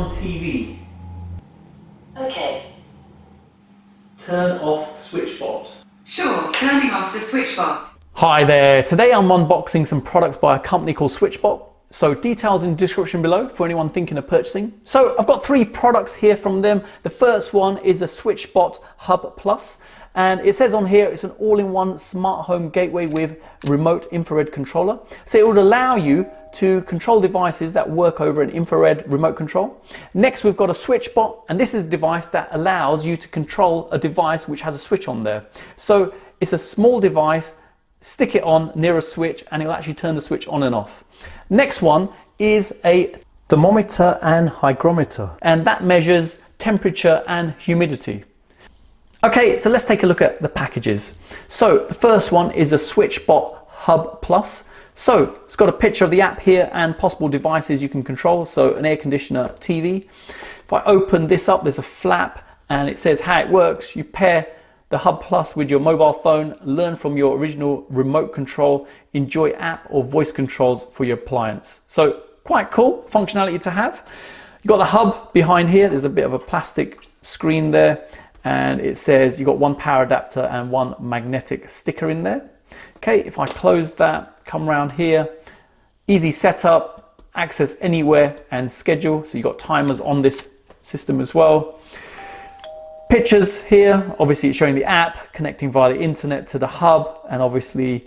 on TV. Okay. Turn off SwitchBot. Sure, turning off the SwitchBot. Hi there, today I'm unboxing some products by a company called SwitchBot. So details in the description below for anyone thinking of purchasing. So I've got 3 products here from them. The first one is a SwitchBot Hub Plus. And it says on here, it's an all-in-one smart home gateway with remote infrared controller. So it would allow you to control devices that work over an infrared remote control. Next, we've got a SwitchBot, and this is a device that allows you to control a device which has a switch on there. So it's a small device, stick it on near a switch, and it'll actually turn the switch on and off. Next one is a thermometer and hygrometer, and that measures temperature and humidity. Okay, so let's take a look at the packages. So the first one is a SwitchBot Hub Plus. So it's got a picture of the app here and possible devices you can control. So an air conditioner, TV. If I open this up, there's a flap and it says how it works. You pair the Hub Plus with your mobile phone, learn from your original remote control, enjoy app or voice controls for your appliance. So quite cool functionality to have. You've got the hub behind here. There's a bit of a plastic screen there. And it says you've got 1 power adapter and 1 magnetic sticker in there. Okay, if I close that, come around here, easy setup, access anywhere and schedule. So you've got timers on this system as well. Pictures here, obviously it's showing the app, connecting via the internet to the hub, and obviously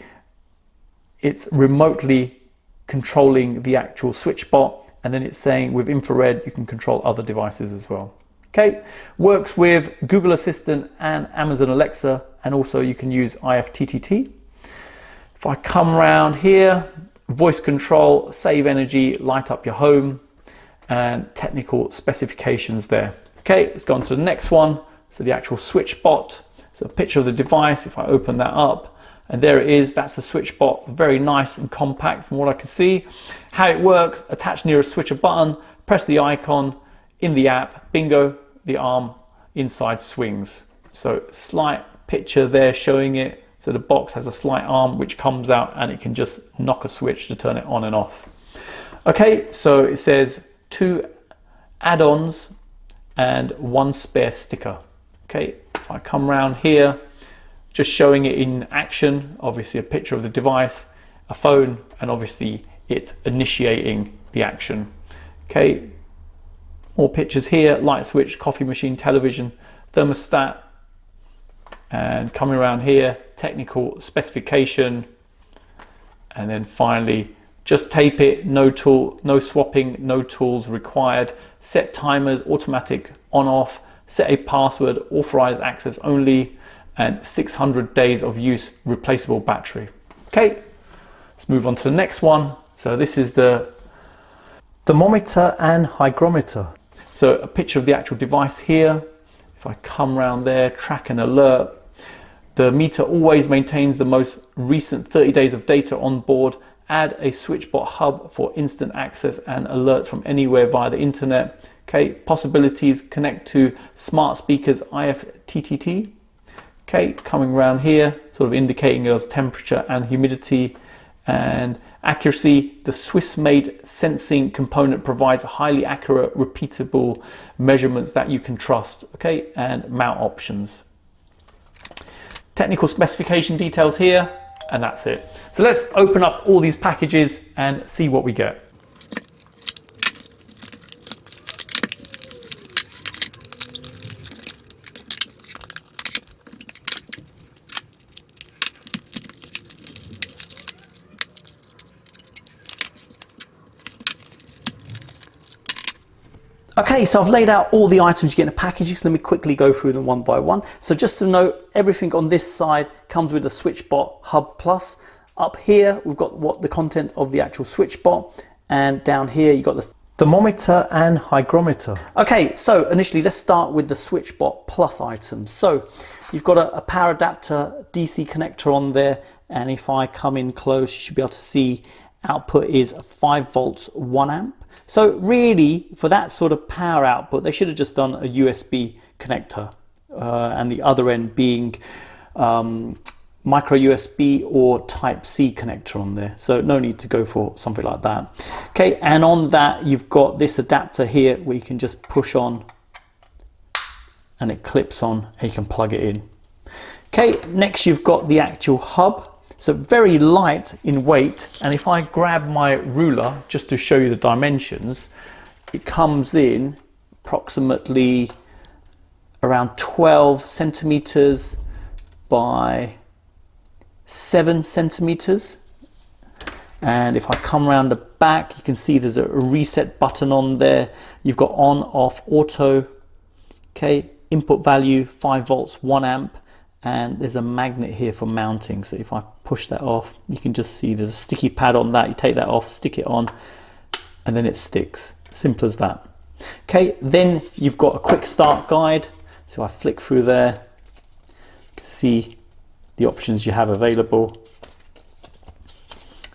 it's remotely controlling the actual SwitchBot, and then it's saying with infrared you can control other devices as well. Okay, works with Google Assistant and Amazon Alexa, and also you can use IFTTT. If I come around here, voice control, save energy, light up your home, and technical specifications there. Okay, let's go on to the next one. So the actual SwitchBot, so a picture of the device. If I open that up, and there it is, that's the SwitchBot, very nice and compact from what I can see. How it works, attach near a switcher button, press the icon in the app, bingo, the arm inside swings. So slight picture there showing it. So the box has a slight arm which comes out and it can just knock a switch to turn it on and off. Okay, so it says 2 add-ons and 1 spare sticker. Okay, if I come around here, just showing it in action, obviously a picture of the device, a phone, and obviously it initiating the action. Okay, more pictures here, light switch, coffee machine, television, thermostat, and coming around here, technical specification, and then finally just tape it, no tool, no swapping, no tools required, set timers, automatic on off, set a password, authorized access only, and 600 days of use, replaceable battery. Okay, let's move on to the next one. So this is the thermometer and hygrometer. So a picture of the actual device here. If I come around there, track and alert. The meter always maintains the most recent 30 days of data on board. Add a SwitchBot Hub for instant access and alerts from anywhere via the internet. Okay, possibilities, connect to smart speakers, IFTTT. Okay, coming around here, sort of indicating us temperature and humidity. And accuracy, the Swiss-made sensing component provides highly accurate, repeatable measurements that you can trust. Okay, and mount options. Technical specification details here, and that's it. So let's open up all these packages and see what we get. Okay, so I've laid out all the items you get in the packages. Let me quickly go through them one by one. So just to note, everything on this side comes with the SwitchBot Hub Plus. Up here, we've got what the content of the actual SwitchBot, and down here you've got the thermometer and hygrometer. Okay, so initially let's start with the SwitchBot Plus items. So you've got a power adapter DC connector on there, and if I come in close, you should be able to see output is 5 volts, 1 amp. So really, for that sort of power output, they should have just done a USB connector, and the other end being micro USB or type C connector on there, so no need to go for something like that. Okay, and on that you've got this adapter here where you can just push on and it clips on and you can plug it in. Okay, next you've got the actual hub. So very light in weight, and if I grab my ruler just to show you the dimensions, it comes in approximately around 12 centimeters by 7 centimeters. And if I come around the back, you can see there's a reset button on there. You've got on, off, auto. Okay, input value 5 volts, 1 amp. And there's a magnet here for mounting, so if I push that off, you can just see there's a sticky pad on that. You take that off, stick it on, and then it sticks. Simple as that. Okay, then you've got a quick start guide. So I flick through there, you can see the options you have available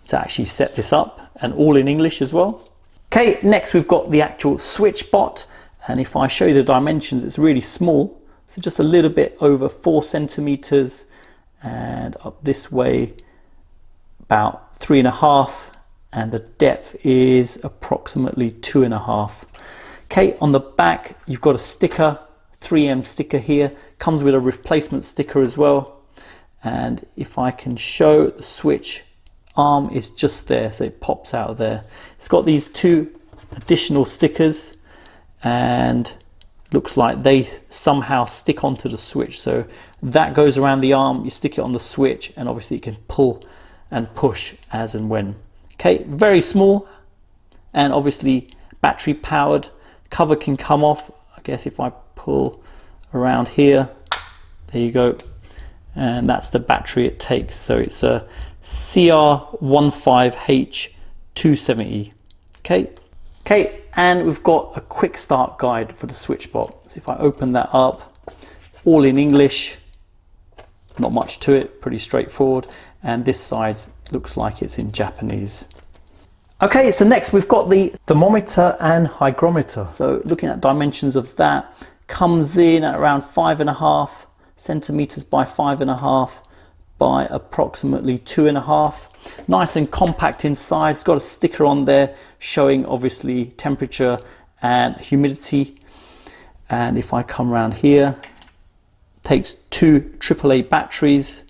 to actually set this up, and all in English as well. Okay, next we've got the actual SwitchBot, and if I show you the dimensions, it's really small. So just a little bit over 4 centimeters, and up this way about 3.5, and the depth is approximately 2.5. Okay, on the back you've got a sticker, 3M sticker here, comes with a replacement sticker as well. And if I can show, the switch arm is just there, so it pops out of there. It's got these 2 additional stickers, and looks like they somehow stick onto the switch, so that goes around the arm, you stick it on the switch, and obviously you can pull and push as and when. Okay, very small, and obviously battery powered. Cover can come off. I guess if I pull around here, there you go, and that's the battery it takes. So it's a CR15H270. Okay, and we've got a quick start guide for the SwitchBot. So if I open that up, all in English, not much to it, pretty straightforward. And this side looks like it's in Japanese. Okay, so next we've got the thermometer and hygrometer. So looking at dimensions of that, comes in at around 5.5 centimeters by 5.5 by approximately 2.5. Nice and compact in size. It's got a sticker on there showing obviously temperature and humidity. And if I come around here, it takes 2 AAA batteries.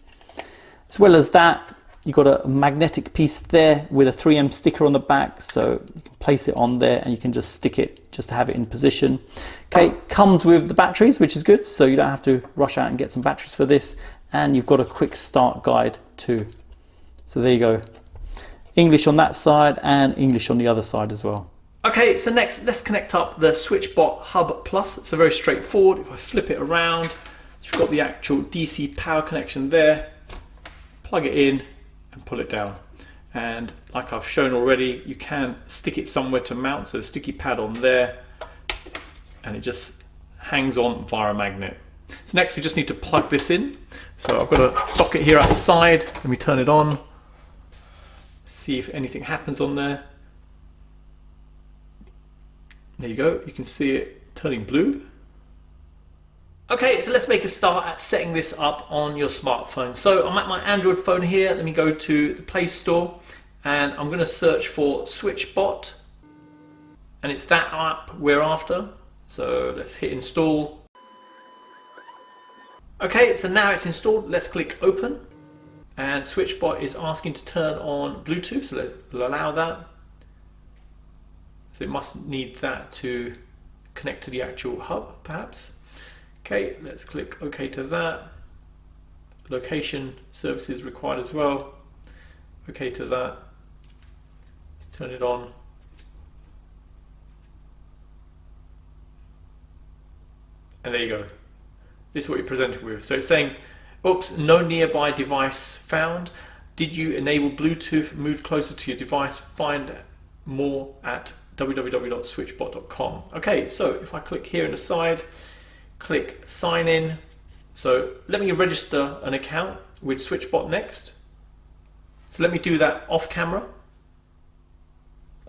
As well as that, you've got a magnetic piece there with a 3M sticker on the back, so you can place it on there and you can just stick it just to have it in position. Okay, comes with the batteries, which is good, so you don't have to rush out and get some batteries for this. And you've got a quick start guide too. So there you go. English on that side and English on the other side as well. Okay, so next let's connect up the SwitchBot Hub Plus. It's very straightforward. If I flip it around, you've got the actual DC power connection there. Plug it in and pull it down. And like I've shown already, you can stick it somewhere to mount. So a sticky pad on there, and it just hangs on via a magnet. So next we just need to plug this in. So I've got a socket here outside. Let me turn it on. See if anything happens on there. There you go. You can see it turning blue. Okay, so let's make a start at setting this up on your smartphone. So I'm at my Android phone here. Let me go to the Play Store and I'm going to search for SwitchBot. And it's that app we're after. So let's hit install. Okay, so now it's installed. Let's click open. And SwitchBot is asking to turn on Bluetooth, so we'll allow that. So it must need that to connect to the actual hub, perhaps. Okay, let's click OK to that. Location services required as well. OK to that. Turn it on. And there you go. This is what you're presented with. So it's saying, oops, no nearby device found. Did you enable Bluetooth? Move closer to your device. Find more at www.switchbot.com. Okay, so if I click here in the side, click sign in. So let me register an account with SwitchBot next. So let me do that off camera.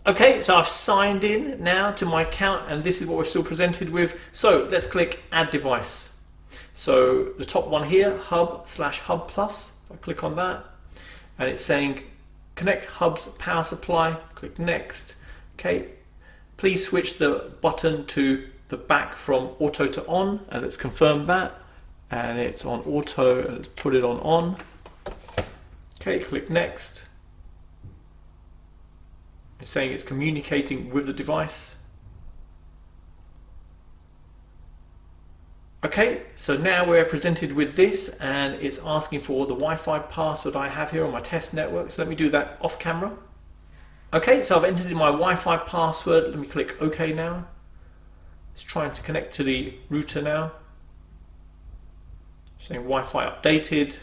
Okay, so I've signed in now to my account and this is what we're still presented with. So let's click add device. So the top one here, hub/hub plus. I click on that, and it's saying connect hub's power supply. Click next. Okay, please switch the button to the back from auto to on, and let's confirm that. And it's on auto, and let's put it on. Okay, click next. It's saying it's communicating with the device. Okay, so now we're presented with this, and it's asking for the Wi-Fi password I have here on my test network. So let me do that off camera. Okay, so I've entered in my Wi-Fi password. Let me click OK now. It's trying to connect to the router now. Saying Wi-Fi updated.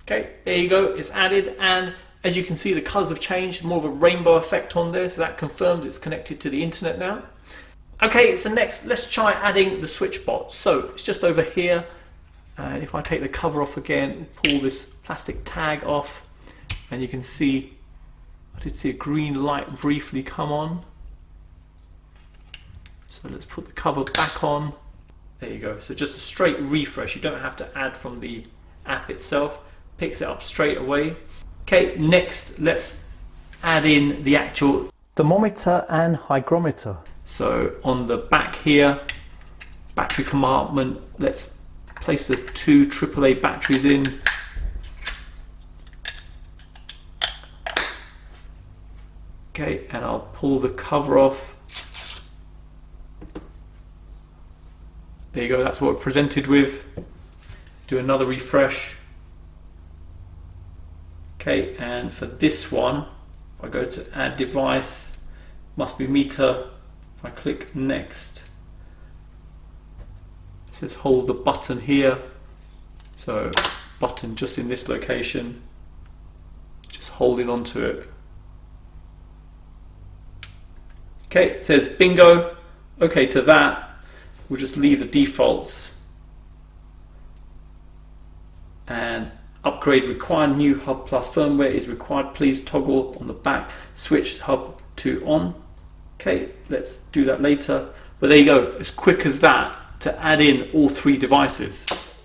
Okay, there you go, it's added, and as you can see the colours have changed, more of a rainbow effect on there, so that confirms it's connected to the internet now. Okay, so next let's try adding the SwitchBot. So it's just over here, and if I take the cover off again, pull this plastic tag off, and you can see I did see a green light briefly come on. So let's put the cover back on. There you go, so just a straight refresh, you don't have to add from the app itself, picks it up straight away. Okay, next let's add in the actual thermometer and hygrometer. So on the back here, battery compartment, let's place the two AAA batteries in. Okay, and I'll pull the cover off. There you go, that's what we're presented with. Do another refresh. Okay, and for this one, if I go to add device, must be meter. If I click next, it says hold the button here. So button just in this location, just holding onto it. Okay, it says bingo. Okay, to that, we'll just leave the defaults. And upgrade required, new Hub Plus firmware is required. Please toggle on the back, switch hub to on. Okay, let's do that later. But there you go, as quick as that to add in all three devices.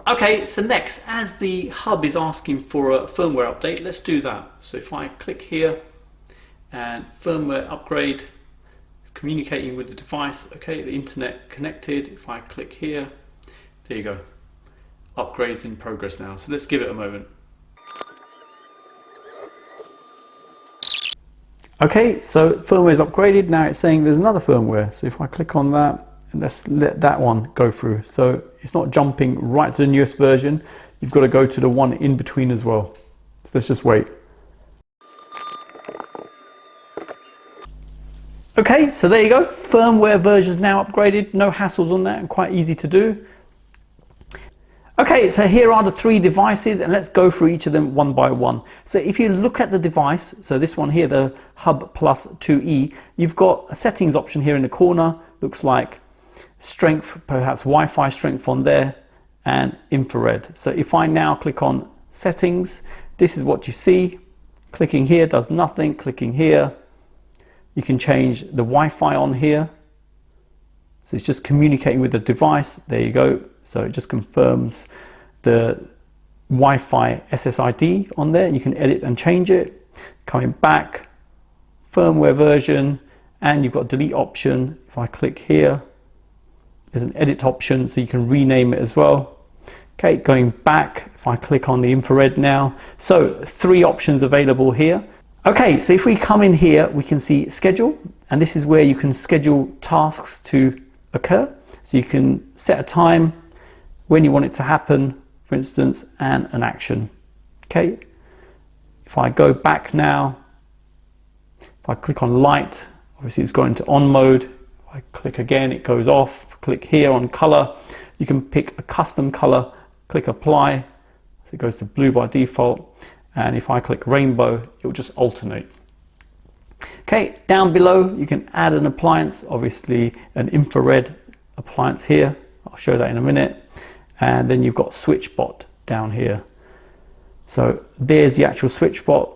Okay, so next, as the hub is asking for a firmware update, let's do that. So if I click here and firmware upgrade, communicating with the device. Okay, the internet connected. If I click here, there you go. Upgrades in progress now. So let's give it a moment. Okay, so firmware is upgraded. Now it's saying there's another firmware. So if I click on that, and let's let that one go through. So it's not jumping right to the newest version. You've got to go to the one in between as well. So let's just wait. Okay, so there you go. Firmware version is now upgraded. No hassles on that and quite easy to do. Okay, so here are the three devices, and let's go through each of them one by one. So if you look at the device, so this one here, the Hub Plus 2E, you've got a settings option here in the corner. Looks like strength, perhaps Wi-Fi strength on there, and infrared. So if I now click on settings, this is what you see. Clicking here does nothing. Clicking here, you can change the Wi-Fi on here. So it's just communicating with the device. There you go. So it just confirms the Wi-Fi SSID on there. You can edit and change it. Coming back, firmware version, and you've got delete option. If I click here, there's an edit option, so you can rename it as well. Okay, going back, if I click on the infrared now. So three options available here. Okay, so if we come in here, we can see schedule, and this is where you can schedule tasks to occur. So you can set a time, when you want it to happen, for instance, and an action. Okay, if I go back now, if I click on light, obviously it's going to on mode. If I click again, it goes off. Click here on color, you can pick a custom color, click apply, so it goes to blue by default. And if I click rainbow, it will just alternate. Okay, down below, you can add an appliance, obviously an infrared appliance here. I'll show that in a minute. And then you've got SwitchBot down here. So there's the actual SwitchBot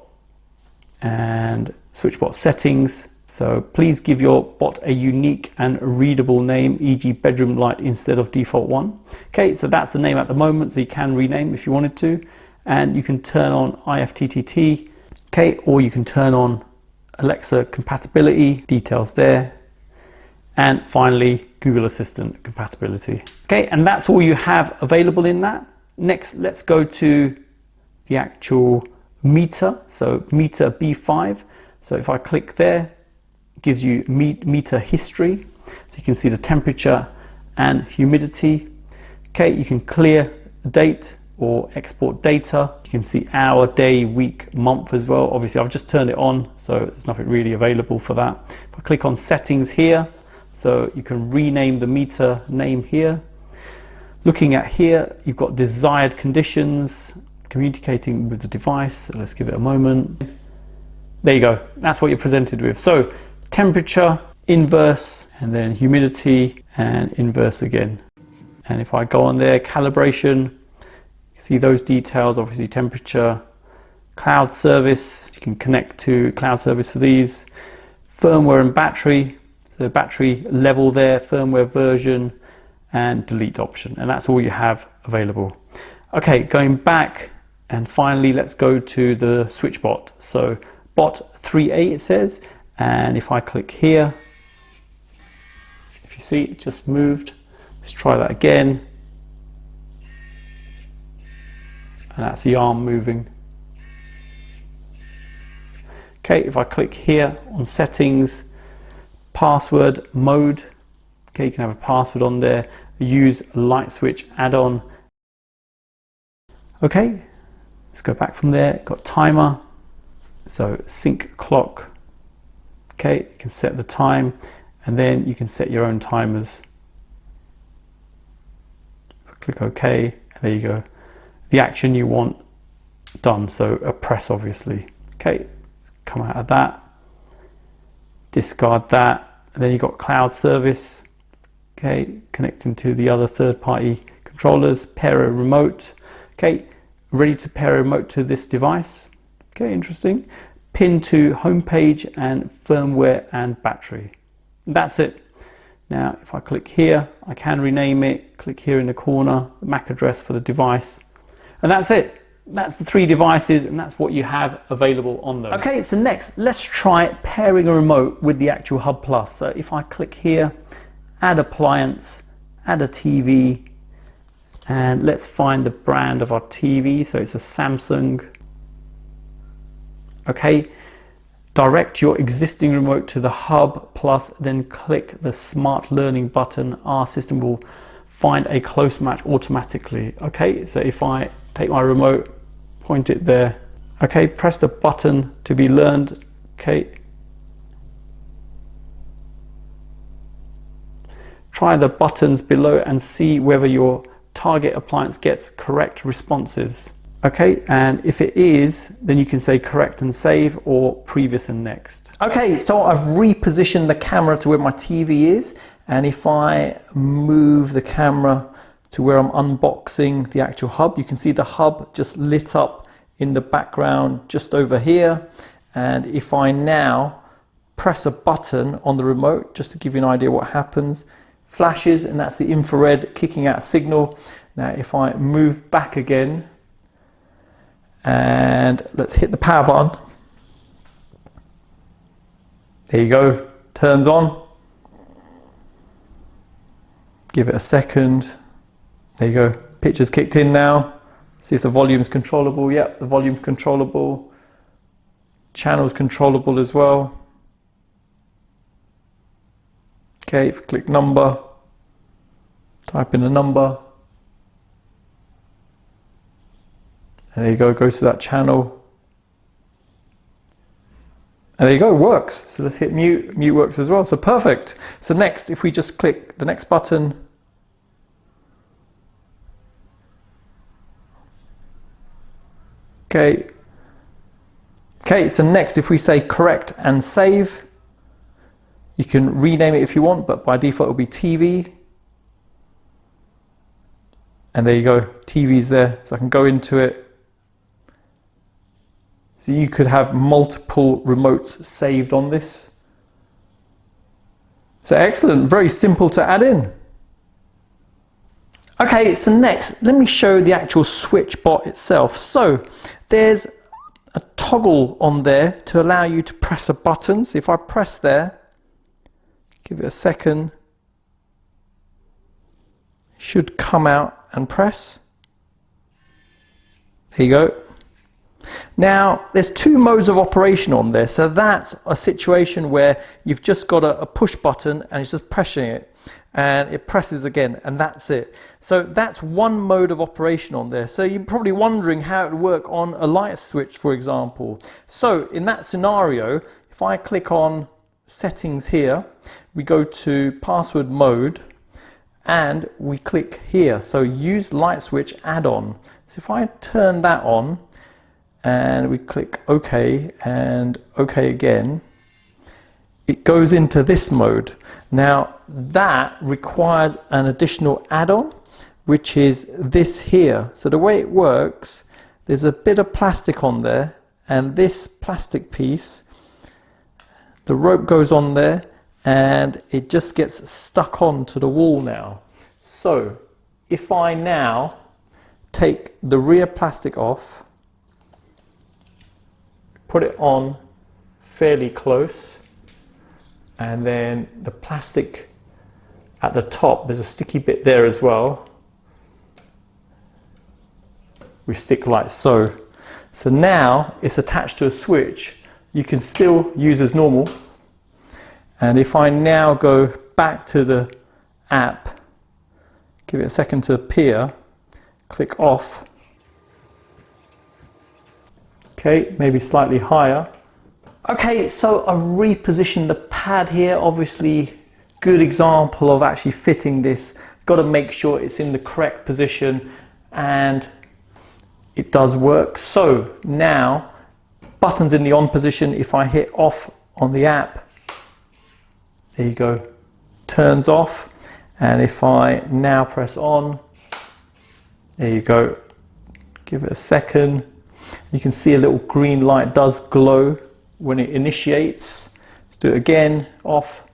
and SwitchBot settings. So please give your bot a unique and readable name, e.g. bedroom light instead of default one. Okay, so that's the name at the moment, so you can rename if you wanted to. And you can turn on IFTTT, okay, or you can turn on Alexa compatibility, details there. And finally, Google Assistant compatibility. Okay, and that's all you have available in that. Next, let's go to the actual meter. So meter B5. So if I click there, it gives you meter history. So you can see the temperature and humidity. Okay, you can clear date or export data. You can see hour, day, week, month as well. Obviously, I've just turned it on, so there's nothing really available for that. If I click on settings here, so you can rename the meter name here. Looking at here, you've got desired conditions, communicating with the device. So let's give it a moment. There you go. That's what you're presented with. So temperature, inverse, and then humidity, and inverse again. And if I go on there, calibration, see those details, obviously temperature, cloud service, you can connect to cloud service for these, firmware and battery, so battery level there, firmware version, and delete option. And that's all you have available. Okay, going back, and finally, let's go to the SwitchBot. So bot 3A it says, and if I click here, if you see it just moved, let's try that again. And that's the arm moving. Okay, if I click here on settings, password mode, okay, you can have a password on there, use light switch add-on. Okay, let's go back from there, got timer, so sync clock. Okay, you can set the time, and then you can set your own timers. Click OK, and there you go. The action you want done, so a press obviously. Okay, come out of that, discard that, and then you've got cloud service. Okay, connecting to the other third-party controllers, pair a remote. Okay, ready to pair a remote to this device. Okay, interesting. Pin to homepage and firmware and battery. That's it. Now, if I click here, I can rename it. Click here in the corner, the MAC address for the device. And that's it. That's the 3 devices, and that's what you have available on them. Okay, so next, let's try pairing a remote with the actual Hub Plus. So if I click here, add appliance, add a TV, and let's find the brand of our TV. So it's a Samsung. Okay, direct your existing remote to the Hub Plus, then click the Smart Learning button. Our system will find a close match automatically. Okay, so if I take my remote, point it there. Okay, press the button to be learned. Okay. Try the buttons below and see whether your target appliance gets correct responses. Okay, and if it is, then you can say correct and save, or previous and next. Okay, so I've repositioned the camera to where my TV is, and if I move the camera to where I'm unboxing the actual hub, you can see the hub just lit up in the background just over here. And if I now press a button on the remote, just to give you an idea what happens, flashes, and that's the infrared kicking out a signal. Now if I move back again, and let's hit the power button. There you go, turns on. Give it a second. There you go, picture's kicked in now. See if the volume's controllable. Yep, the volume's controllable. Channel's controllable as well. Okay, if you click number, type in a number. And there you go, goes to that channel. And there you go, it works. So let's hit mute, mute works as well, so perfect. So next, if we just click the next button, okay. Okay, so next, if we say correct and save, you can rename it if you want, but by default it'll be TV. And there you go, TV's there, so I can go into it. So you could have multiple remotes saved on this. So excellent, very simple to add in. Okay, so next, let me show the actual SwitchBot itself. So there's a toggle on there to allow you to press a button. So if I press there, give it a second, should come out and press. There you go. Now, there's two modes of operation on there. So that's a situation where you've just got a push button and it's just pressing it and it presses again and that's it. So that's one mode of operation on there. So you're probably wondering how it would work on a light switch, for example. So in that scenario, if I click on settings here, we go to password mode and we click here. So use light switch add-on. So if I turn that on, and we click OK and OK again, it goes into this mode. Now that requires an additional add-on, which is this here. So the way it works, there's a bit of plastic on there, and this plastic piece, the rope goes on there and it just gets stuck onto the wall now. So if I now take the rear plastic off, put it on fairly close, and then the plastic at the top, there's a sticky bit there as well. We stick like so. So now it's attached to a switch. You can still use as normal. And if I now go back to the app, give it a second to appear, click off. Okay, maybe slightly higher. Okay, so I've repositioned the pad here. Obviously, good example of actually fitting this. Got to make sure it's in the correct position and it does work. So now, button's in the on position. If I hit off on the app, there you go, turns off. And if I now press on, there you go, give it a second. You can see a little green light does glow when it initiates. Let's do it again, off.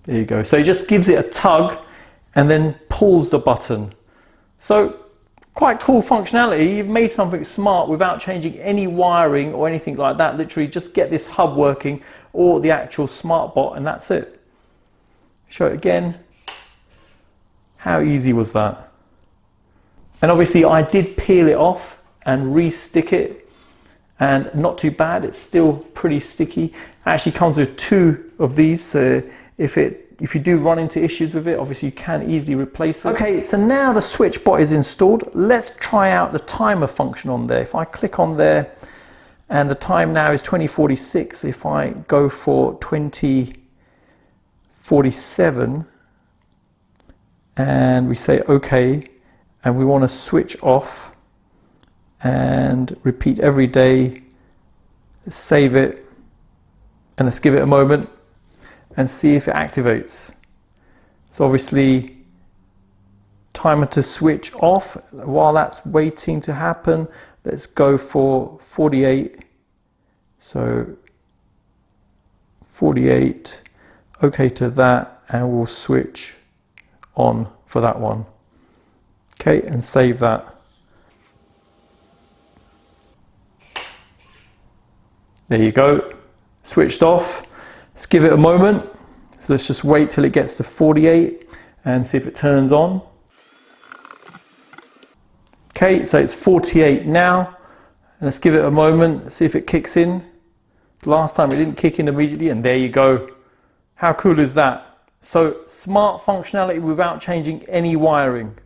There you go. So it just gives it a tug and then pulls the button. So quite cool functionality. You've made something smart without changing any wiring or anything like that. Literally just get this hub working or the actual smart bot and that's it. Show it again. How easy was that? And obviously I did peel it off and re-stick it, and not too bad. It's still pretty sticky. It actually comes with two of these, so if you do run into issues with it, obviously you can easily replace it. Okay, so now the SwitchBot is installed. Let's try out the timer function on there. If I click on there, and the time now is 2046. If I go for 2047, and we say OK, and we want to switch off, and repeat every day, save it, and let's give it a moment and see if it activates. So obviously timer to switch off. While that's waiting to happen, let's go for 48. So 48, okay to that, and we'll switch on for that one. Okay, and save that. There you go, switched off. Let's give it a moment. So let's just wait till it gets to 48 and see if it turns on. Okay, so it's 48 now. And let's give it a moment, see if it kicks in. Last time it didn't kick in immediately, and there you go. How cool is that? So smart functionality without changing any wiring.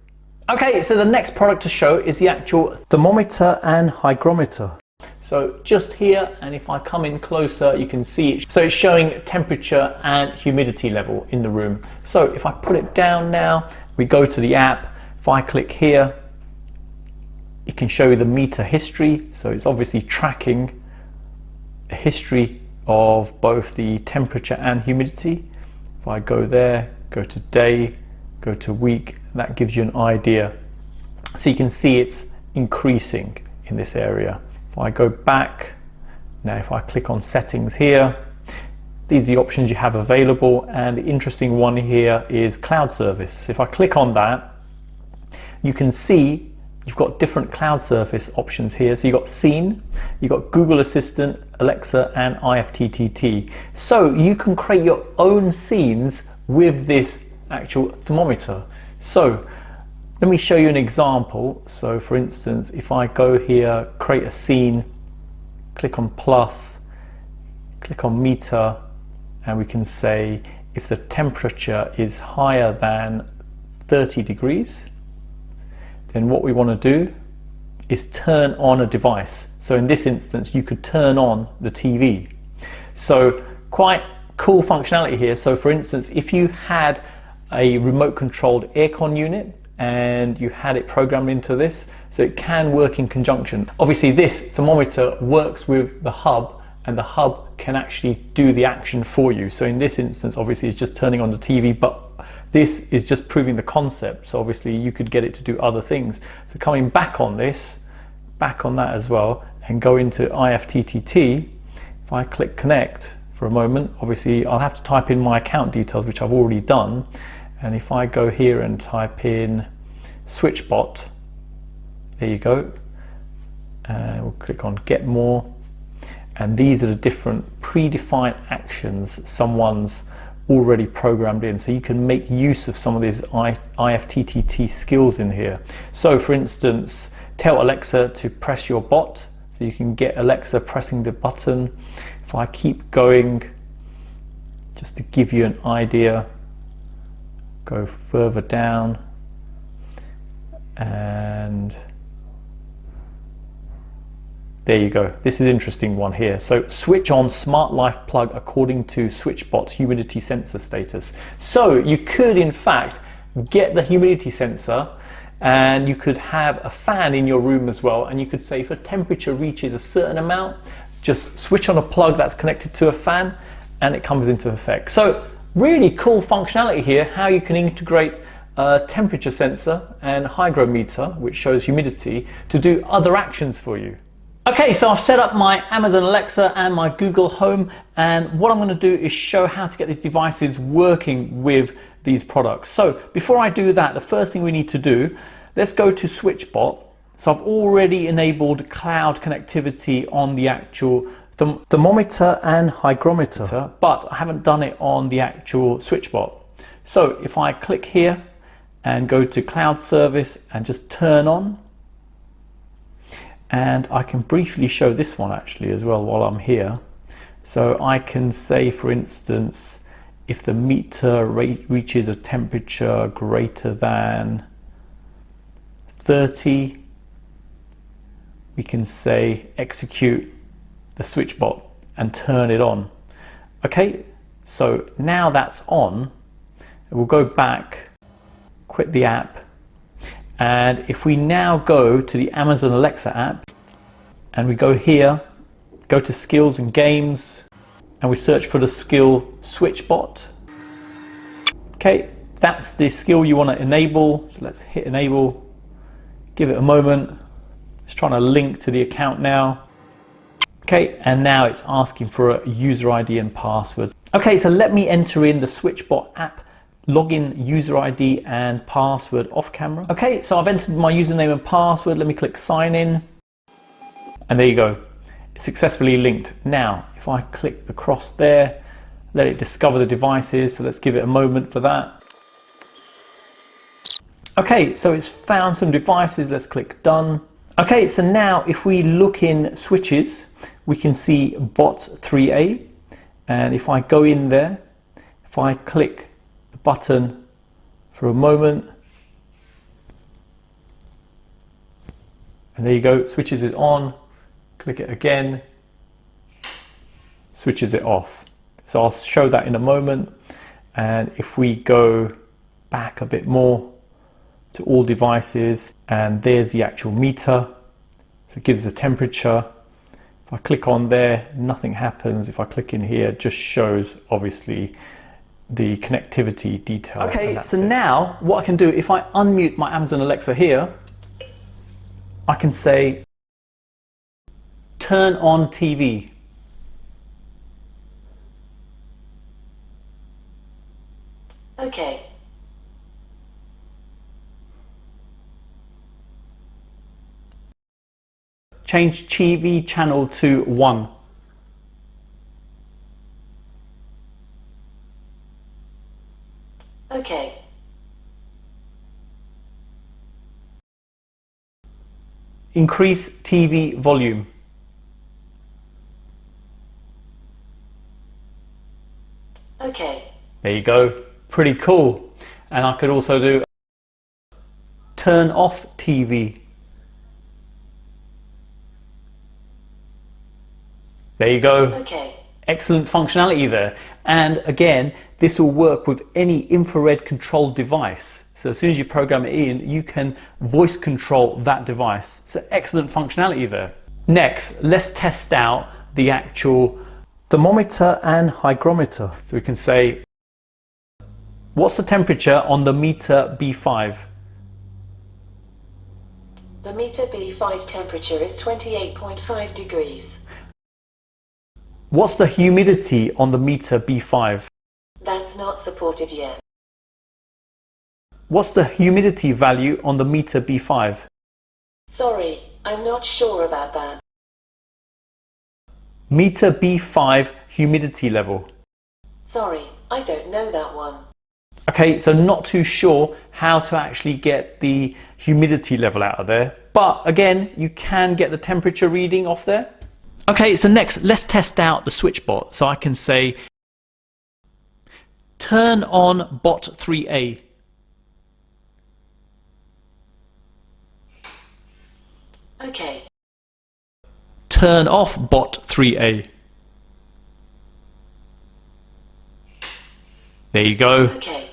Okay, so the next product to show is the actual thermometer and hygrometer. So just here, and if I come in closer, you can see it. So it's showing temperature and humidity level in the room. So if I put it down now, we go to the app. If I click here, it can show you the meter history. So it's obviously tracking a history of both the temperature and humidity. If I go there, go to day, go to week, that gives you an idea. So you can see it's increasing in this area. If I go back, now if I click on settings here, These are the options you have available, and the interesting one here is cloud service. If I click on that, you can see you've got different cloud service options here. So you've got Scene, you've got Google Assistant, Alexa, and IFTTT. So you can create your own scenes with this actual thermometer. So let me show you an example. So for instance, if I go here, create a scene, click on plus, click on meter, and we can say if the temperature is higher than 30 degrees, then what we want to do is turn on a device. So in this instance, you could turn on the TV. So quite cool functionality here. So for instance, if you had a remote controlled aircon unit and you had it programmed into this, so it can work in conjunction. Obviously this thermometer works with the hub, and the hub can actually do the action for you. So in this instance, obviously it's just turning on the TV, but this is just proving the concept. So obviously you could get it to do other things. So coming back on this, back on that as well, and go into IFTTT, if I click connect for a moment, obviously I'll have to type in my account details, which I've already done. And if I go here and type in SwitchBot, there you go. And we'll click on get more. And these are the different predefined actions someone's already programmed in. So you can make use of some of these IFTTT skills in here. So for instance, tell Alexa to press your bot. So you can get Alexa pressing the button. If I keep going, just to give you an idea, go further down, and there you go. This is an interesting one here. So switch on smart life plug according to SwitchBot humidity sensor status. So you could in fact get the humidity sensor, and you could have a fan in your room as well, and you could say if a temperature reaches a certain amount, just switch on a plug that's connected to a fan and it comes into effect. So really cool functionality here, how you can integrate a temperature sensor and hygrometer, which shows humidity, to do other actions for you. Okay, so I've set up my Amazon Alexa and my Google Home, and what I'm going to do is show how to get these devices working with these products. So before I do that, the first thing we need to do, let's go to SwitchBot. So I've already enabled cloud connectivity on the actual thermometer and hygrometer, but I haven't done it on the actual SwitchBot. So if I click here and go to cloud service and just turn on, and I can briefly show this one actually as well while I'm here. So I can say, for instance, if the meter reaches a temperature greater than 30, we can say execute the SwitchBot and turn it on. Okay, so now that's on, we'll go back, quit the app, and if we now go to the Amazon Alexa app and we go here, go to skills and games, and we search for the skill SwitchBot. Okay, that's the skill you want to enable. So let's hit enable, give it a moment. It's trying to link to the account now. Okay, and now it's asking for a user ID and password. Okay, so let me enter in the SwitchBot app login user ID and password off camera. Okay, so I've entered my username and password. Let me click sign in. And there you go. It's successfully linked. Now, if I click the cross there, let it discover the devices. So let's give it a moment for that. Okay, so it's found some devices. Let's click done. Okay, so now if we look in switches, we can see bot 3A. And if I go in there, if I click the button for a moment, and there you go, switches it on, click it again, switches it off. So I'll show that in a moment. And if we go back a bit more to all devices, and there's the actual meter, so it gives the temperature. If I click on there, nothing happens. If I click in here, it just shows obviously the connectivity details. Okay, so now what I can do, if I unmute my Amazon Alexa here, I can say, turn on TV. Okay. Change TV channel to 1. Okay. Increase TV volume. Okay. There you go. Pretty cool. And I could also do turn off TV. There you go. Okay. Excellent functionality there. And again, this will work with any infrared controlled device. So as soon as you program it in, you can voice control that device. So excellent functionality there. Next, let's test out the actual thermometer and hygrometer. So we can say, what's the temperature on the meter B5? The meter B5 temperature is 28.5 degrees. What's the humidity on the meter B5? That's not supported yet. What's the humidity value on the meter B5? Sorry, I'm not sure about that. Meter B5 humidity level. Sorry, I don't know that one. Okay, so not too sure how to actually get the humidity level out of there. But again, you can get the temperature reading off there. Okay, so next, let's test out the SwitchBot. So I can say, turn on bot 3A. Okay. Turn off bot 3A. There you go. Okay.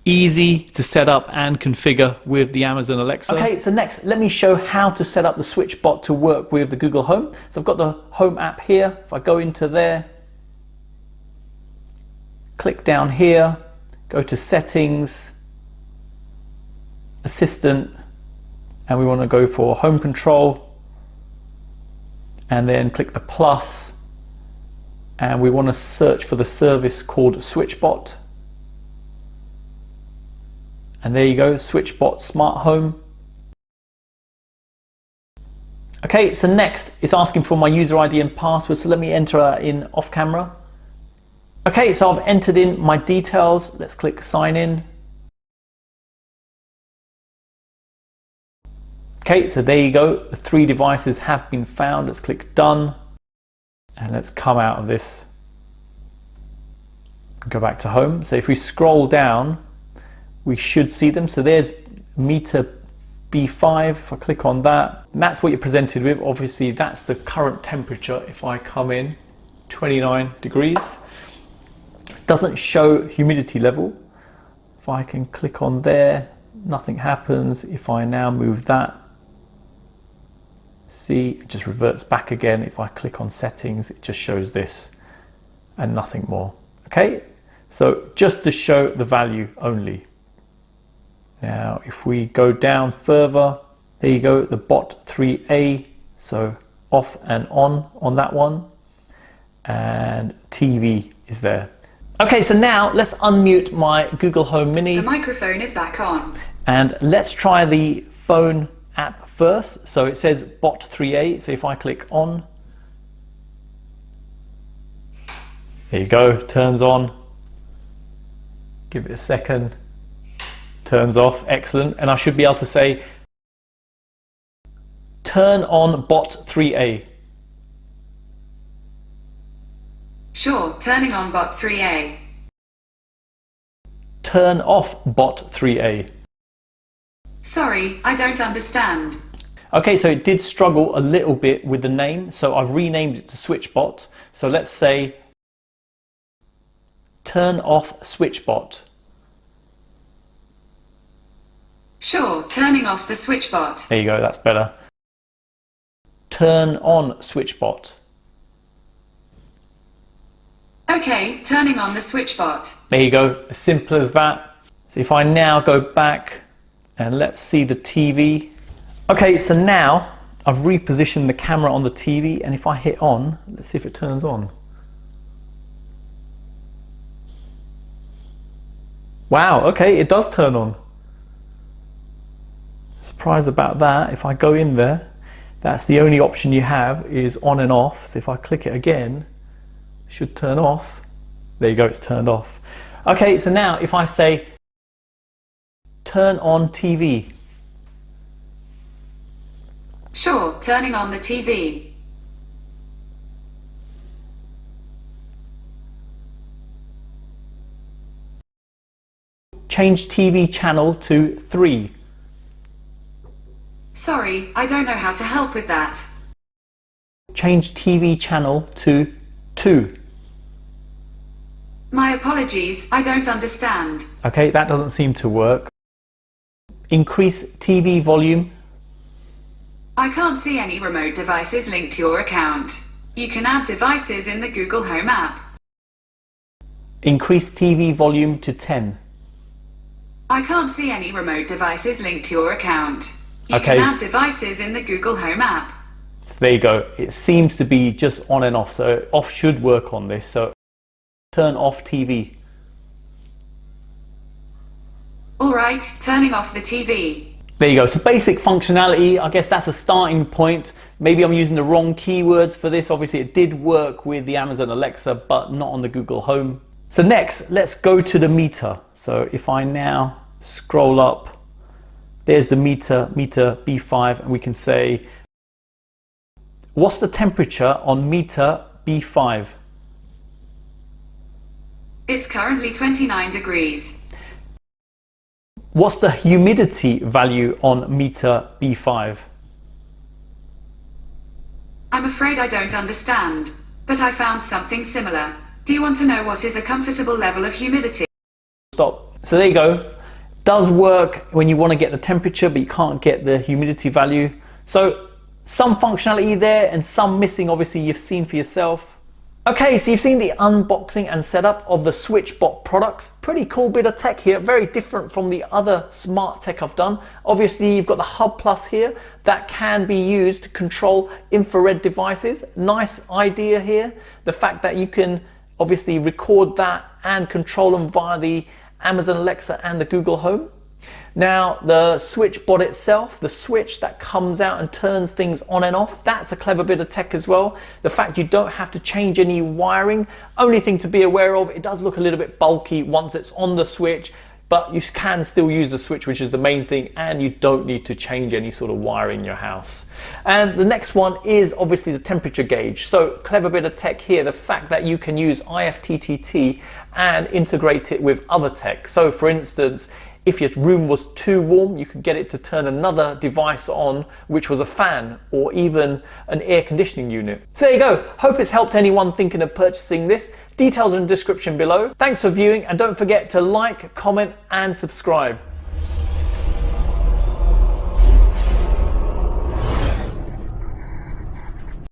Easy to set up and configure with the Amazon Alexa. Okay, so next, let me show how to set up the SwitchBot to work with the Google Home. So I've got the Home app here. If I go into there, click down here, go to Settings, Assistant, and we want to go for Home Control, and then click the plus, and we want to search for the service called SwitchBot. And there you go, SwitchBot Smart Home. Okay, so next it's asking for my user ID and password, so let me enter that in off camera. Okay, so I've entered in my details. Let's click sign in. Okay, so there you go, the 3 devices have been found. Let's click done, and let's come out of this. Go back to home. So if we scroll down, we should see them. So there's meter B5. If I click on that, and that's what you're presented with. Obviously, that's the current temperature. If I come in, 29 degrees. Doesn't show humidity level. If I can click on there, nothing happens. If I now move that, see, it just reverts back again. If I click on settings, it just shows this and nothing more. Okay, so just to show the value only. Now, if we go down further, there you go, the bot 3A, so off and on that one, and TV is there. Okay, so now let's unmute my Google Home Mini. The microphone is back on. And let's try the phone app first. So it says bot 3A, so if I click on, there you go, turns on. Give it a second. Turns off, excellent. And I should be able to say, turn on bot 3A. Sure, turning on bot 3A. Turn off bot 3A. Sorry, I don't understand. Okay, so it did struggle a little bit with the name, so I've renamed it to SwitchBot. So let's say, turn off SwitchBot. Sure, turning off the SwitchBot. There you go, that's better. Turn on SwitchBot. Okay, turning on the SwitchBot. There you go, as simple as that. So if I now go back and let's see the TV. Okay, so now I've repositioned the camera on the TV, and if I hit on, let's see if it turns on. Wow, okay, it does turn on. Surprised about that. If I go in there, that's the only option you have is on and off. So if I click it again, it should turn off. There you go, it's turned off. Okay, so now if I say turn on TV. Sure, turning on the TV. Change TV channel to 3. Sorry, I don't know how to help with that. Change TV channel to 2. My apologies, I don't understand. Okay, that doesn't seem to work. Increase TV volume. I can't see any remote devices linked to your account. You can add devices in the Google Home app. Increase TV volume to 10. I can't see any remote devices linked to your account. You Okay. can add devices in the Google Home app. So there you go. It seems to be just on and off. So off should work on this. So turn off TV. Alright, turning off the TV. There you go. So basic functionality, I guess that's a starting point. Maybe I'm using the wrong keywords for this. Obviously it did work with the Amazon Alexa, but not on the Google Home. So next, let's go to the meter. So if I now scroll up, there's the meter B5, and we can say, what's the temperature on meter B5? It's currently 29 degrees. What's the humidity value on meter B5? I'm afraid I don't understand, but I found something similar. Do you want to know what is a comfortable level of humidity? Stop. So there you go. Does work when you want to get the temperature, but you can't get the humidity value. So some functionality there and some missing, obviously you've seen for yourself. Okay, so you've seen the unboxing and setup of the SwitchBot products. Pretty cool bit of tech here, very different from the other smart tech I've done. Obviously, you've got the Hub Plus here that can be used to control infrared devices. Nice idea here. The fact that you can obviously record that and control them via the Amazon Alexa and the Google Home. Now the SwitchBot itself, the switch that comes out and turns things on and off, that's a clever bit of tech as well. The fact you don't have to change any wiring. Only thing to be aware of, it does look a little bit bulky once it's on the switch, but you can still use the switch, which is the main thing, and you don't need to change any sort of wiring in your house. And the next one is obviously the temperature gauge. So clever bit of tech here, the fact that you can use IFTTT and integrate it with other tech. So for instance, if your room was too warm, you could get it to turn another device on, which was a fan or even an air conditioning unit. So there you go. Hope it's helped anyone thinking of purchasing this. Details in the description below. Thanks for viewing, and don't forget to like, comment and subscribe.